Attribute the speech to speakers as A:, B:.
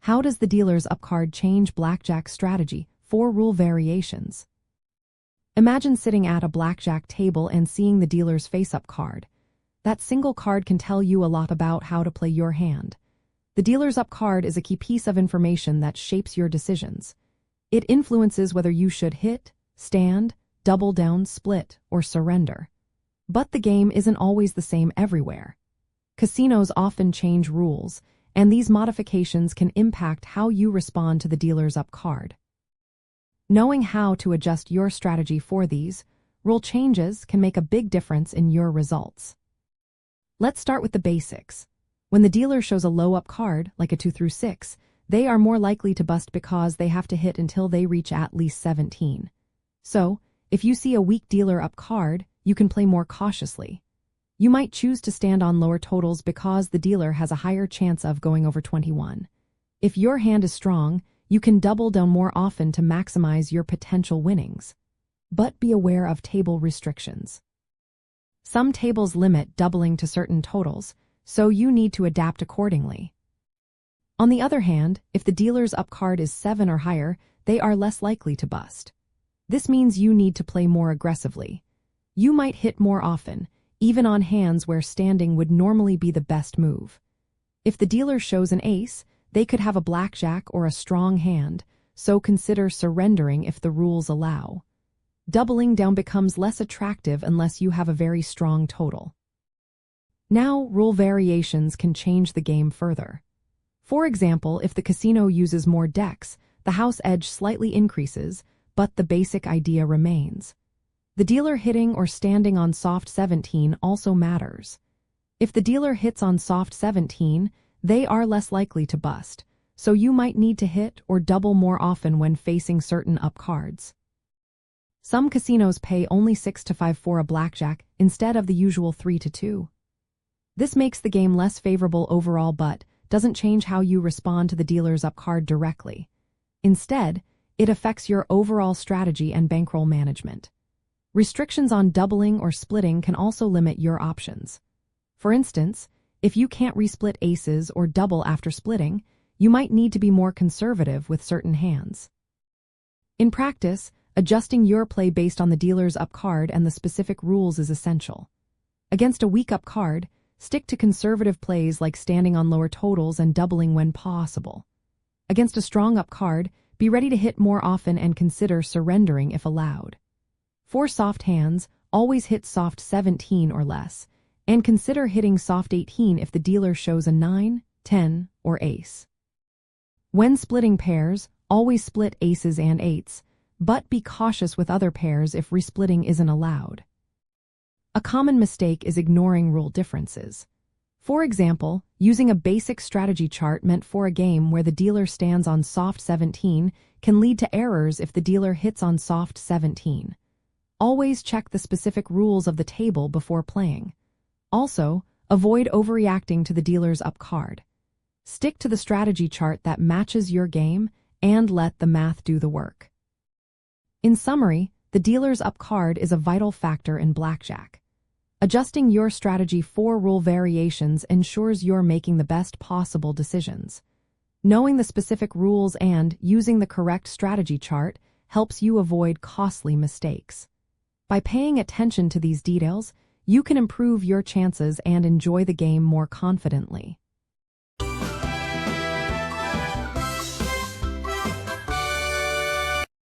A: How does the dealer's Upcard change Blackjack's strategy? 4 rule variations. Imagine sitting at a blackjack table and seeing the dealer's face-up card. That single card can tell you a lot about how to play your hand. The dealer's up card is a key piece of information that shapes your decisions. It influences whether you should hit, stand, double down, split, or surrender. But the game isn't always the same everywhere. Casinos often change rules, and these modifications can impact how you respond to the dealer's up card. Knowing how to adjust your strategy for these rule changes can make a big difference in your results. Let's start with the basics. When the dealer shows a low up card, like a 2 through 6, they are more likely to bust because they have to hit until they reach at least 17. So, if you see a weak dealer up card, you can play more cautiously. You might choose to stand on lower totals because the dealer has a higher chance of going over 21. If your hand is strong, you can double down more often to maximize your potential winnings. But be aware of table restrictions. Some tables limit doubling to certain totals, so you need to adapt accordingly. On the other hand, if the dealer's up card is 7 or higher, they are less likely to bust. This means you need to play more aggressively. You might hit more often, even on hands where standing would normally be the best move. If the dealer shows an ace, they could have a blackjack or a strong hand, so consider surrendering if the rules allow. Doubling down becomes less attractive unless you have a very strong total. Now, rule variations can change the game further. For example, if the casino uses more decks, the house edge slightly increases, but the basic idea remains. The dealer hitting or standing on soft 17 also matters. If the dealer hits on soft 17, they are less likely to bust, so you might need to hit or double more often when facing certain up cards. Some casinos pay only 6 to 5 for a blackjack instead of the usual 3 to 2. This makes the game less favorable overall but doesn't change how you respond to the dealer's up card directly. Instead, it affects your overall strategy and bankroll management. Restrictions on doubling or splitting can also limit your options. For instance, if you can't resplit aces or double after splitting, you might need to be more conservative with certain hands. In practice, adjusting your play based on the dealer's up card and the specific rules is essential. Against a weak up card, stick to conservative plays like standing on lower totals and doubling when possible. Against a strong up card, be ready to hit more often and consider surrendering if allowed. For soft hands, always hit soft 17 or less, and consider hitting soft 18 if the dealer shows a 9, 10, or ace. When splitting pairs, always split aces and 8s, but be cautious with other pairs if resplitting isn't allowed. A common mistake is ignoring rule differences. For example, using a basic strategy chart meant for a game where the dealer stands on soft 17 can lead to errors if the dealer hits on soft 17. Always check the specific rules of the table before playing. Also, avoid overreacting to the dealer's up card. Stick to the strategy chart that matches your game and let the math do the work. In summary, the dealer's up card is a vital factor in blackjack. Adjusting your strategy for rule variations ensures you're making the best possible decisions. Knowing the specific rules and using the correct strategy chart helps you avoid costly mistakes. By paying attention to these details, you can improve your chances and enjoy the game more confidently.